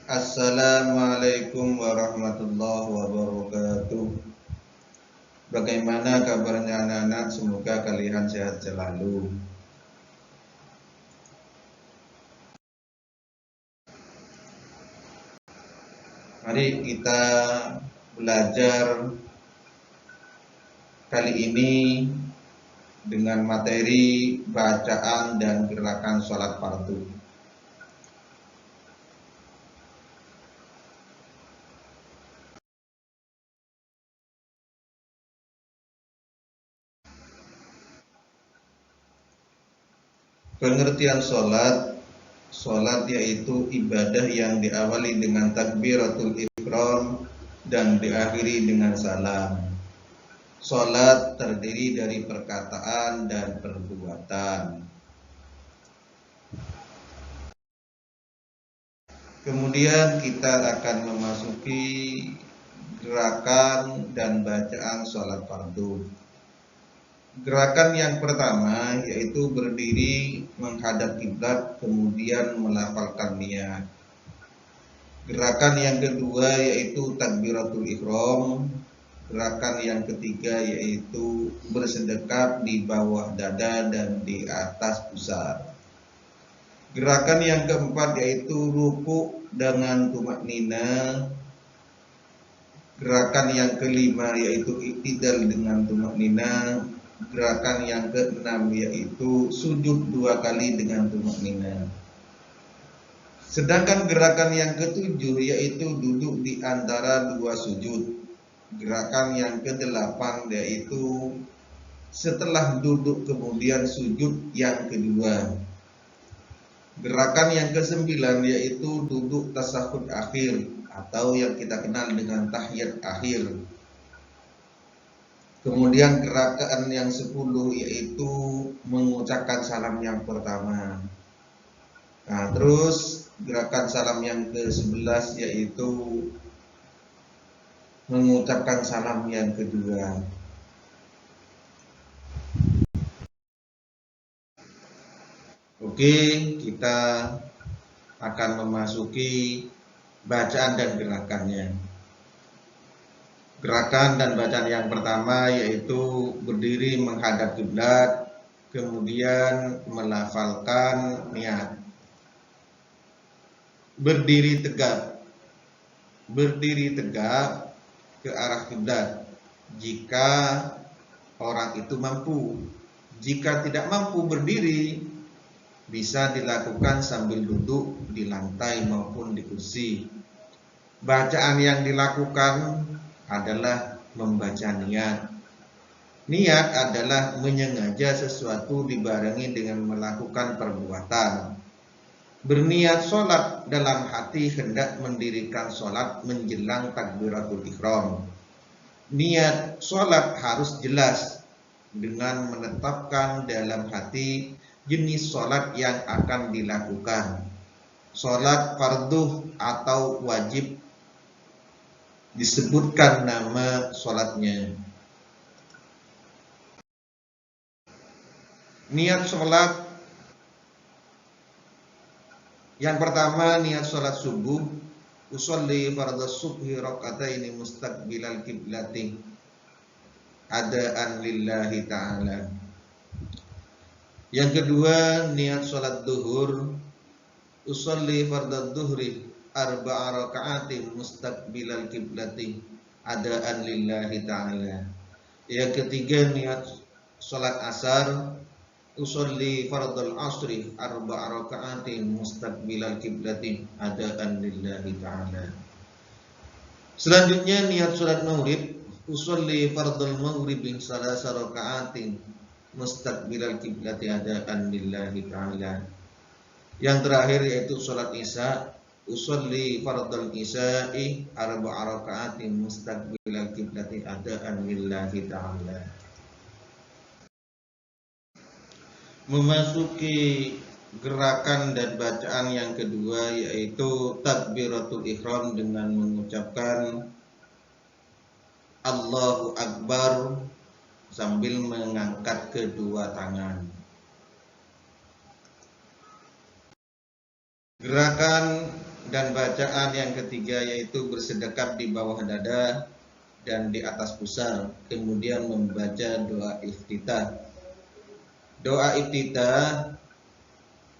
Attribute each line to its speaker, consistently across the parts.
Speaker 1: Assalamualaikum warahmatullahi wabarakatuh. Bagaimana kabarnya anak-anak? Semoga kalian sehat selalu. Mari kita belajar kali ini dengan materi bacaan dan gerakan sholat fardu. Pengertian sholat yaitu ibadah yang diawali dengan takbiratul ihram dan diakhiri dengan salam. Sholat terdiri dari perkataan dan perbuatan. Kemudian kita akan memasuki gerakan dan bacaan sholat fardu. Gerakan yang pertama yaitu berdiri menghadap kiblat kemudian melafalkan niat. Gerakan yang kedua yaitu takbiratul ihram. Gerakan yang ketiga yaitu bersedekap di bawah dada dan di atas pusar. Gerakan yang keempat yaitu ruku dengan tumak nina. Gerakan yang kelima yaitu iktidal dengan tumak nina. Gerakan yang keenam yaitu sujud 2 kali dengan tumak nina. Sedangkan gerakan yang ketujuh yaitu duduk di antara 2 sujud. Gerakan yang ke-8 yaitu setelah duduk kemudian sujud yang kedua. Gerakan yang ke-9 yaitu duduk tasyahud akhir atau yang kita kenal dengan tahiyat akhir. Kemudian gerakan yang 10 yaitu mengucapkan salam yang pertama. Nah, terus gerakan salam yang ke-11 yaitu mengucapkan salam yang kedua. Oke, kita akan memasuki bacaan dan gerakannya. Gerakan dan bacaan yang pertama yaitu berdiri menghadap kiblat, kemudian melafalkan niat. Berdiri tegak ke arah kiblat jika orang itu mampu. Jika tidak mampu berdiri, bisa dilakukan sambil duduk di lantai maupun di kursi. Bacaan yang dilakukan adalah membaca niat. Niat adalah menyengaja sesuatu dibarengi dengan melakukan perbuatan. Berniat sholat dalam hati hendak mendirikan sholat menjelang takbiratul ihram. Niat sholat harus jelas dengan menetapkan dalam hati jenis sholat yang akan dilakukan. Sholat fardu atau wajib disebutkan nama sholatnya. Niat sholat yang pertama, niat sholat subuh. Usolli fardhu subhi raka'ataini mustaqbilal kiblati adaan lillahi ta'ala. Yang kedua, niat sholat duhur. Usolli fardhu duhri arba'a raka'atin mustaqbilal kiblati adaan lillahi ta'ala. Yang ketiga, niat sholat asar. Usolli fardhu asri arba'a raka'atin mustaqbilal kiblati adaan lillahi ta'ala. Selanjutnya, niat sholat maghrib. Usolli fardhu maghribi salasa raka'atin mustaqbilal kiblati adaan lillahi ta'ala. Yang terakhir yaitu sholat isya. Usolli fardhal isya'i arba'a raka'atin mustaqbilal kiblati adaan lillahi ta'ala. Memasuki gerakan dan bacaan yang kedua yaitu takbiratul ihram dengan mengucapkan Allahu Akbar sambil mengangkat kedua tangan. Gerakan Dan bacaan yang ketiga yaitu bersedekap di bawah dada dan di atas pusar, kemudian membaca doa iftitah. Doa iftitah: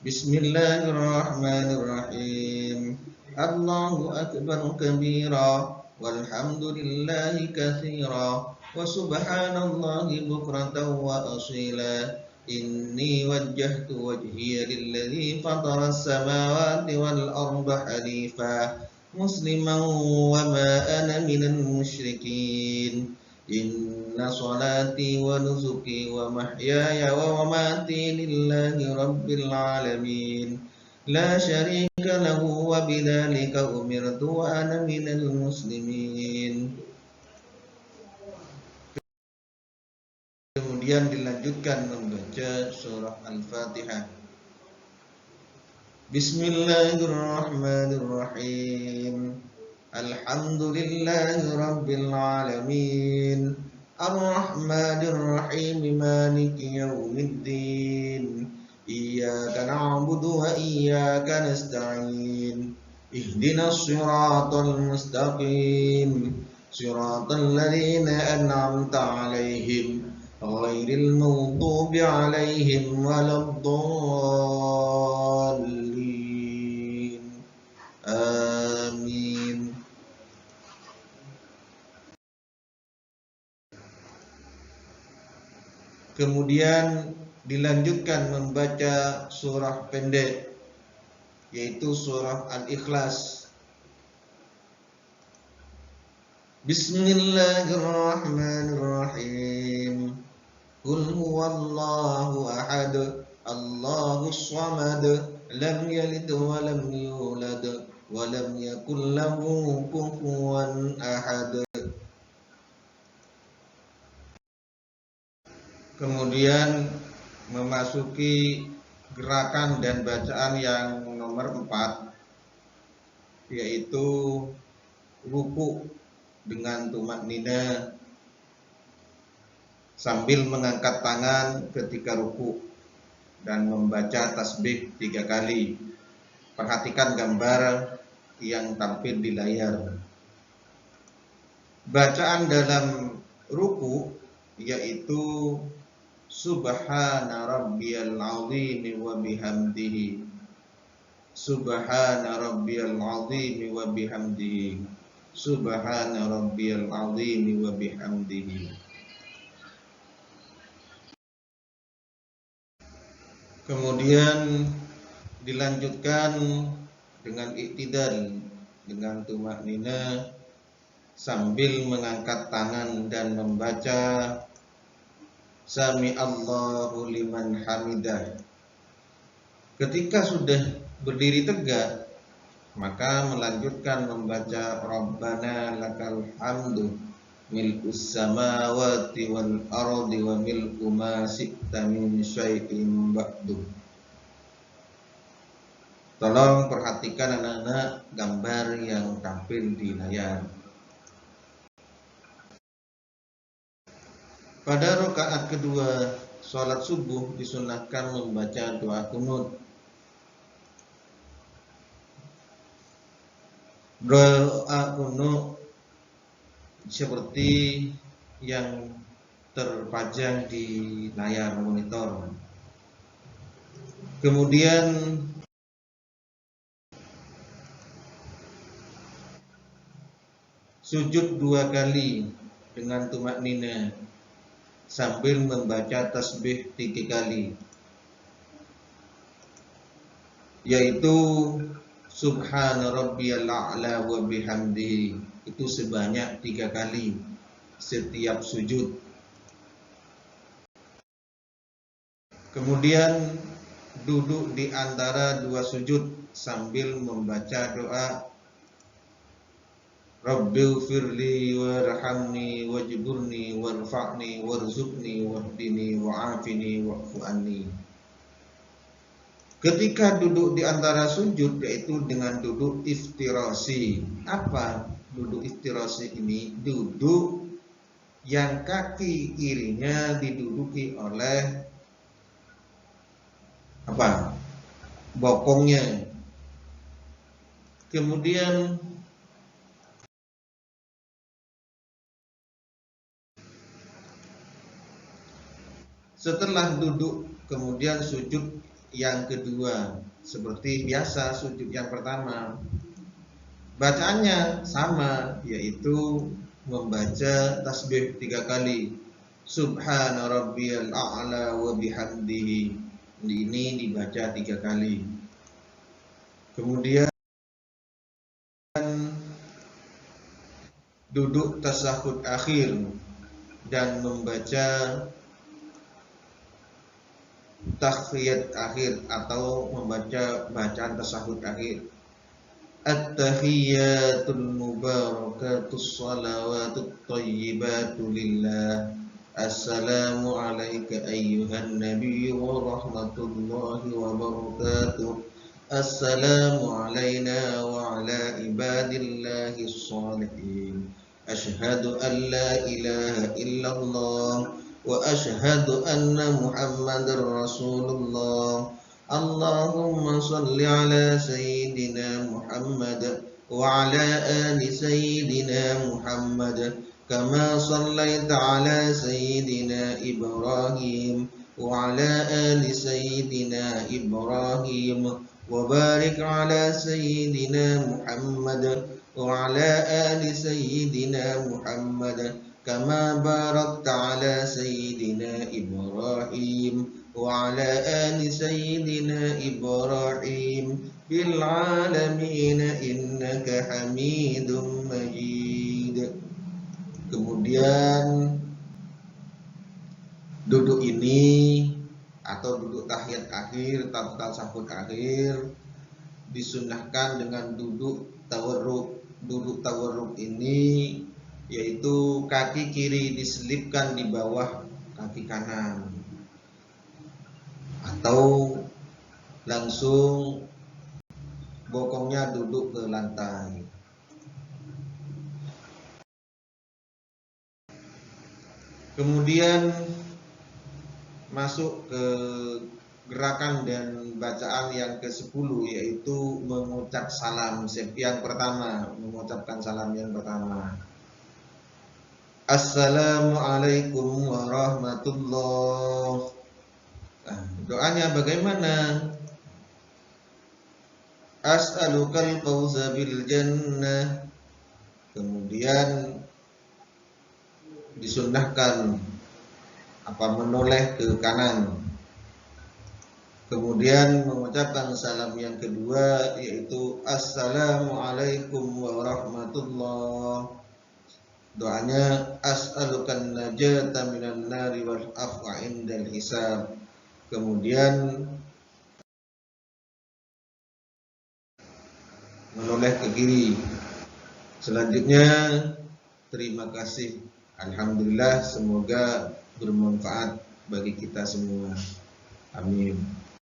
Speaker 1: Bismillahirrahmanirrahim. Allahu akbar kabira walhamdulillahi katsira wa subhanallahi bukratan wa asila. Inni wajjahtu wajhiya lilladzi fatara as-samawati wal arda hanifa musliman wa ma ana minal musyrikin. Inna salati wa nusuki wa mahyaya wa mamati lillahi rabbil alamin la syarika lahu wa bidzalika umirtu wa ana minal muslimin. Kemudian dilanjutkan membaca surah Al-Fatihah. Bismillahirrahmanirrahim. Alhamdulillahi rabbil alamin. Ar-Rahmanir Rahim. Maliki yaumiddin. Iyyaka na'budu wa iyyaka nasta'in. Ihdinas siratal mustaqim. Siratal ladzina an'amta 'alaihim ghairil maghdubi 'alaihim waladdallin. Amin. Kemudian dilanjutkan membaca surah pendek, yaitu surah Al-Ikhlas. Bismillahirrahmanirrahim. Qul huwallahu ahad, Allahus samad, lam yalid wa lam yulad wa lam yakul lahu kufuwan ahad. Kemudian memasuki gerakan dan bacaan yang nomor 4, yaitu ruku dengan tumaknina sambil mengangkat tangan ketika ruku dan membaca tasbih 3 kali. Perhatikan gambar yang tampil di layar. Bacaan dalam ruku yaitu Subhana rabbiyal azim wa bihamdihi. Subhana rabbiyal azim wa bihamdihi. Subhana rabbiyal azim wa bihamdihi. Kemudian dilanjutkan dengan iktidal, dengan tumaknina sambil mengangkat tangan dan membaca Sami Allahu liman hamidah. Ketika sudah berdiri tegak, maka melanjutkan membaca Rabbana lakal hamdu milkus samawati wal ardi wa milku ma syi'ta min syai'in ba'du. Tolong perhatikan anak-anak gambar yang tampil di layar. Pada rakaat kedua sholat subuh disunahkan membaca doa kunut. Doa kunut seperti yang terpajang di layar monitor. Kemudian sujud 2 kali dengan tumaknina sambil membaca tasbih 3 kali, yaitu Subhana rabbiyal a'la wa bihamdihi. Itu sebanyak 3 kali setiap sujud. Kemudian duduk di antara 2 sujud sambil membaca doa Rabbighfirli warhamni wajburni warfa'ni warzuqni wahdini wa'afini wa'fu anni. Ketika duduk di antara sujud, yaitu dengan duduk iftirasi. Apa duduk iftirasi ini? Duduk yang kaki kirinya diduduki oleh bokongnya. Kemudian setelah duduk, kemudian sujud yang kedua. Seperti biasa sujud yang pertama, bacaannya sama, yaitu membaca tasbih 3 kali. Subhana rabbiyal a'la wa bihamdihi. Ini dibaca 3 kali. Kemudian duduk tasyahud akhir dan membaca tahiyat akhir atau membaca bacaan tasyahud akhir. At-tahiyyatul mubarakatus salawatut thayyibatu lillah. Assalamu alayka ayyuhan nabiyyu wa rahmatullahi wa barakatuh. Assalamu alayna wa ala ibadillahi shalihin. Ashhadu an la ilaha illallah wa ashhadu anna Muhammadar Rasulullah. Allahumma salli ala Sayyidina Muhammad wa ala ali Sayyidina Muhammad kama sallaita ala Sayyidina Ibrahim wa ala ali Sayyidina Ibrahim wa barik ala Sayyidina Muhammad wa ala ali Sayyidina Muhammad kama barakta ala Sayyidina Ibrahim wa ala ali Sayyidina Ibrahim bil alamin innaka Hamidum Majid. Kemudian duduk ini atau duduk tahiyat akhir atau tasyahud akhir disunnahkan dengan duduk tawarruk. Duduk tawarruk ini yaitu kaki kiri diselipkan di bawah kaki kanan atau langsung bokongnya duduk ke lantai. Kemudian masuk ke gerakan dan bacaan yang ke-10, yaitu mengucap salam yang pertama, mengucapkan salam yang pertama. Assalamualaikum warahmatullahi. Nah, doanya bagaimana? As'alukal fawza bil jannah. Kemudian disunnahkan menoleh ke kanan. Kemudian mengucapkan salam yang kedua, yaitu Assalamualaikum warahmatullahi. Doanya as'alukan najata minan nari wal afwa indal hisab. Kemudian menoleh ke kiri. Selanjutnya terima kasih. Alhamdulillah, semoga bermanfaat bagi kita semua. Amin.